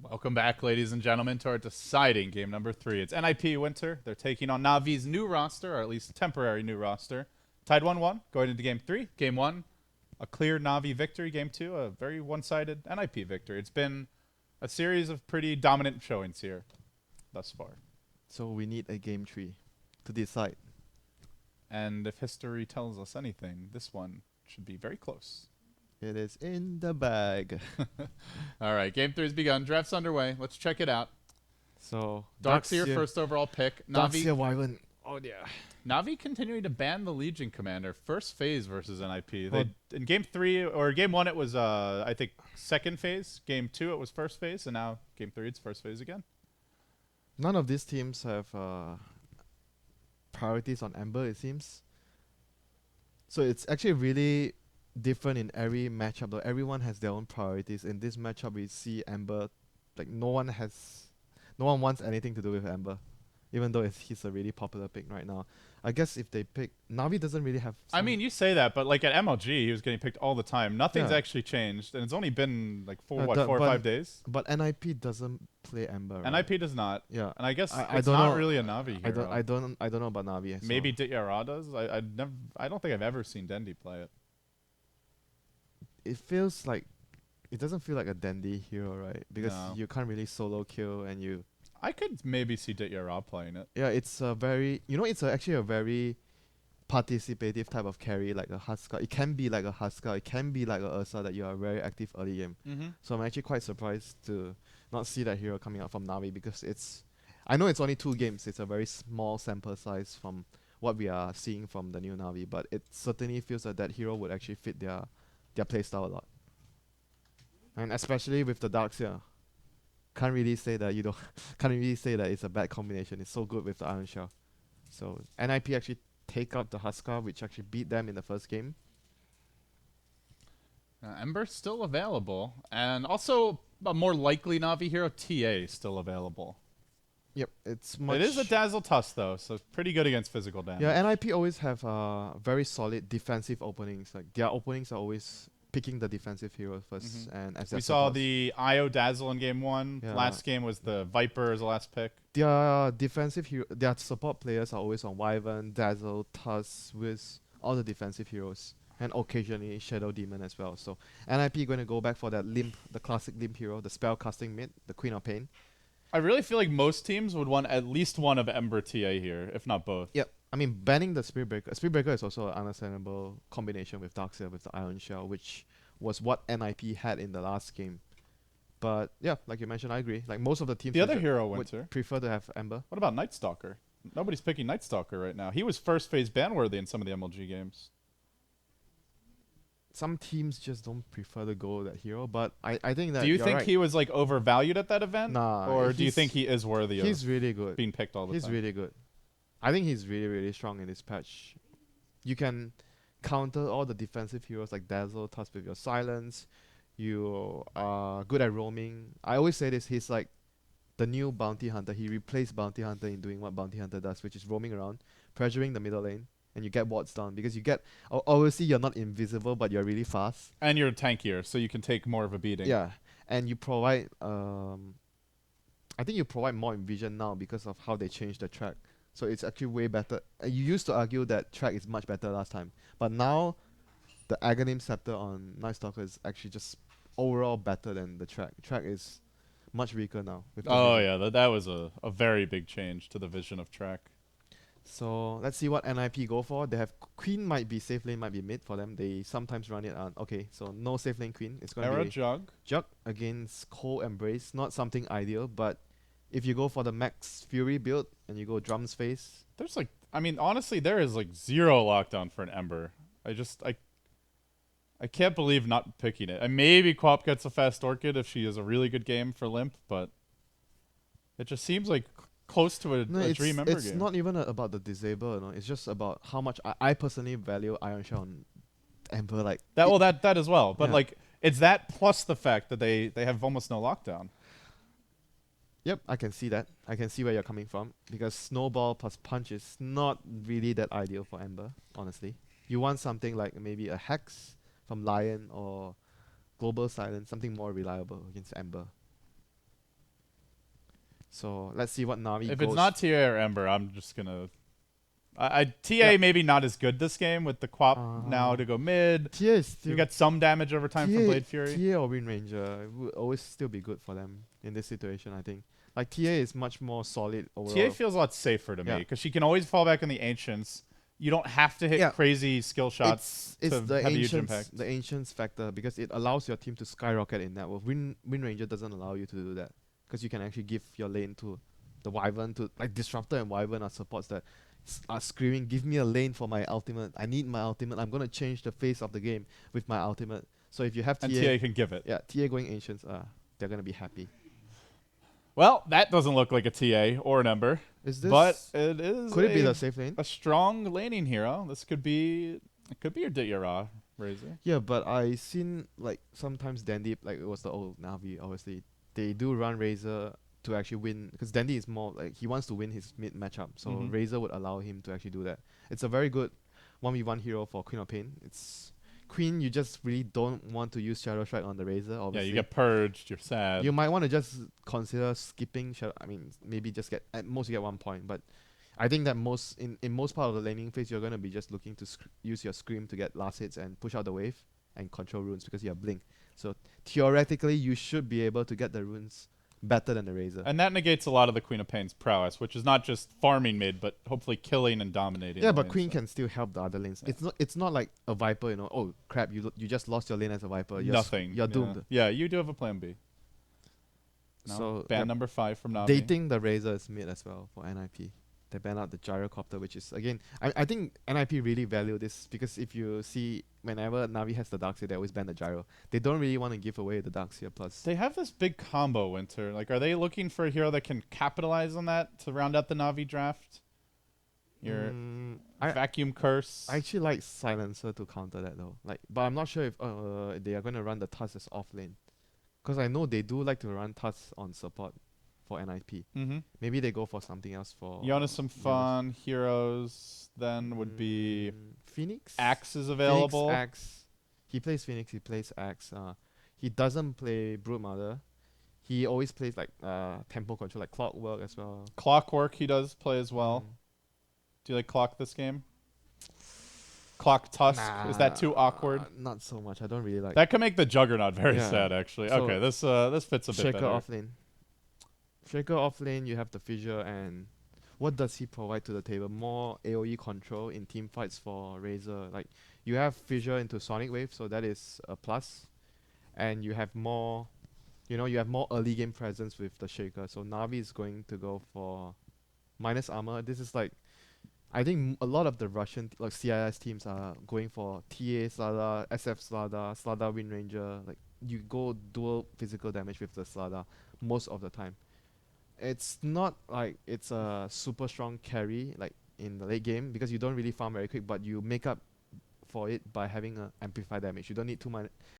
Welcome back, ladies and gentlemen, to our deciding game number 3. It's NiP Winter. They're taking on Navi's new roster, or at least temporary new roster. Tied 1-1, going into game 3. Game 1, a clear Navi victory. Game 2, a very one-sided NiP victory. It's been a series of pretty dominant showings here thus far. So we need a game 3 to decide. And if history tells us anything, this one should be very close. It is in the bag. All right, game 3 has begun. Draft's underway. Let's check it out. So Darkseer, first overall pick. Navi. Darkseer Wyvern. Oh yeah. Navi continuing to ban the Legion Commander. First phase versus NiP. Well, In game 3 or game 1 it was I think second phase. Game 2 it was first phase, and now game 3 it's first phase again. None of these teams have priorities on Ember, it seems. So it's actually really different in every matchup though. Everyone has their own priorities. In this matchup we see Ember, like no one wants anything to do with Ember, even though he's a really popular pick right now. I guess if they pick Navi doesn't really have I mean, you say that, but like at MLG he was getting picked all the time. Nothing's Yeah. actually changed, and it's only been like 4 the- or but- 5 days. but NiP doesn't play Ember. Right? NiP does not, Yeah. and I guess I it's don't not know. really a Navi hero. I don't know about Navi. So Maybe Dityara does. I don't think I've ever seen Dendi play it. it feels like it doesn't feel like a dandy hero, right? Because No. you can't really solo kill, and I could maybe see Dityara playing it. it's a very actually a very participative type of carry, like a Huskar. It can be like a Huskar, it can be like a Ursa that you are very active early game. Mm-hmm. So I'm actually quite surprised to not see that hero coming out from Navi, because I know it's only 2 games, it's a very small sample size from what we are seeing from the new Navi, but it certainly feels like that hero would actually fit their playstyle a lot. And especially with the Darkseer. Can't really say that it's a bad combination. It's so good with the Iron Shell. So NiP actually take out the Huskar, which actually beat them in the first game. Ember's still available, and also a more likely Navi hero, TA, still available. Yep, it's much. It is a Dazzle Tusk though, so it's pretty good against physical damage. Yeah, NiP always have very solid defensive openings. Like their openings are always picking the defensive hero first, and as We their saw supports. the IO Dazzle in game 1. Yeah. Last game was the Viper as the last pick. Their defensive hero, their support players are always on Wyvern, Dazzle, Tusk, with all the defensive heroes, and occasionally Shadow Demon as well. So NiP going to go back for that Limp, the classic Limp hero, the spell casting mid, the Queen of Pain. I really feel like most teams would want at least one of Ember TA here, if not both. Yep. I mean, banning the Spirit Breaker. Spirit Breaker is also an understandable combination with Darkseer with the Iron Shell, which was what NiP had in the last game. But yeah, like you mentioned, I agree. Like most of the teams The other would hero Winter. prefer to have Ember. What about Night Stalker? Nobody's picking Night Stalker right now. He was first phase ban worthy in some of the MLG games. Some teams just don't prefer to go that hero, but I think that Do you you're think right. he was like overvalued at that event? Nah, Or do you he's- think he is worthy He's of really good. being picked all the He's time? really good. I think he's really, really strong in this patch. You can counter all the defensive heroes like Dazzle, Tusk with your silence. You are good at roaming. I always say this, he's like the new Bounty Hunter. He replaced Bounty Hunter in doing what Bounty Hunter does, which is roaming around, pressuring the middle lane, and you get wards down. Because you get, obviously you're not invisible, but you're really fast. And you're tankier, so you can take more of a beating. Yeah, and you provide, I think you provide more vision now because of how they changed the track. So it's actually way better. You used to argue that track is much better last time, but now the Aghanim Scepter on Night Stalker is actually just overall better than the track. Track is much weaker now. With the Oh vision. yeah, that was a very big change to the vision of track. So let's see what NiP go for. They have Queen, might be safe lane, might be mid for them. They sometimes run it on. Okay, so no safe lane Queen. It's gonna Era be Jug. Jug against Cold Embrace. Not something ideal, but if you go for the Max Fury build and you go Drums Face, There's like, I mean, honestly, there is like zero lockdown for an Ember. I can't believe not picking it. And maybe Quap gets a fast Orchid if she has a really good game for Limp, but it just seems like close to a no, Dream Ember it's game. not even about the disable. You know? It's just about how much I personally value Iron Shell on Ember. Like that as well, but Yeah. like it's that plus the fact that they have almost no lockdown. Yep, I can see that. I can see where you're coming from, because Snowball plus Punch is not really that ideal for Ember, honestly. You want something like maybe a Hex from Lion or Global Silence, something more reliable against Ember. So let's see what Navi If goes. it's not TA or Ember, I'm just gonna. TA Yeah. maybe not as good this game with the Quap now to go mid. TA is still You get some damage over time from Blade Fury. TA or Wind Ranger would always still be good for them in this situation. I think like TA is much more solid overall. TA feels a lot safer to me Yeah. because she can always fall back on the Ancients. You don't have to hit Yeah. crazy skill shots It's to the have a huge ancients, impact. the ancients factor because it allows your team to skyrocket in net worth. Wind Ranger doesn't allow you to do that because you can actually give your lane to the Wyvern to like Disruptor and Wyvern are supports that are screaming, give me a lane for my ultimate. I need my ultimate. I'm gonna change the face of the game with my ultimate. So if you have TA, And TA can give it. yeah, TA going ancients, they're gonna be happy. Well, that doesn't look like a TA or an Ember, Is this? but it is. Could it be the safe lane? a strong laning hero? This could be. It could be your Ditya Razor. Yeah, but I seen like sometimes Dandy, like it was the old Navi, obviously they do run Razor to actually win because Dandy is more like he wants to win his mid matchup, so Mhm. Razor would allow him to actually do that. It's a very good 1v1 hero for Queen of Pain. It's Queen, you just really don't want to use Shadow Strike on the Razor. Yeah, Obviously, you get purged. You're sad. you might want to just consider skipping Shadow. I mean, maybe just get at most you get 1 point, but I think that in most part of the laning phase, you're gonna be just looking to use your Scream to get last hits and push out the wave and control runes because you have Blink. So theoretically, you should be able to get the runes better than the Razor. And that negates a lot of the Queen of Pain's prowess, which is not just farming mid, but hopefully killing and dominating. Yeah, the but lane, Queen so. can still help the other lanes. Yeah. It's not like a Viper, you know. Oh crap, you just lost your lane as a Viper. Nothing. You're yeah. doomed. Yeah, you do have a plan B. No, So ban yep. number 5 from Navi. Dating the Razor is mid as well for NiP. They ban out the gyrocopter, which is again, I think NiP really value this because if you see whenever Navi has the Darkseer, they always ban the gyro. They don't really want to give away the Darkseer plus. They have this big combo, Winter. Like, are they looking for a hero that can capitalize on that to round out the Navi draft? Your Vacuum Curse. I actually like Silencer to counter that though. Like, but I'm not sure if they are going to run the Tusk as off lane, because I know they do like to run Tusk on support for NiP. Maybe they go for something else for. Jonas, some fun heroes then would be Phoenix. Axe is available. Phoenix, Axe. He plays Phoenix. He plays Axe. He doesn't play Broodmother. He always plays like tempo control, like Clockwork as well. Clockwork he does play as well. Do you like Clock this game? Clock Tusk? Is that too awkward? Not so much. I don't really like. That could make the Juggernaut very Yeah. sad, actually. So Okay, this fits a bit Shaker better. off lane. Shaker off lane, you have the Fissure, and what does he provide to the table? More AoE control in team fights for Razor. Like you have Fissure into Sonic Wave, so that is a plus, and you have more. You have more early game presence with the Shaker. So Navi is going to go for minus armor. This is like, I think a lot of the Russian like CIS teams are going for TA Slada, SF Slada, Slada Wind Ranger. Like you go dual physical damage with the Slada most of the time. It's not like it's a super strong carry like in the late game because you don't really farm very quick, but you make up for it by having a amplified damage. You don't need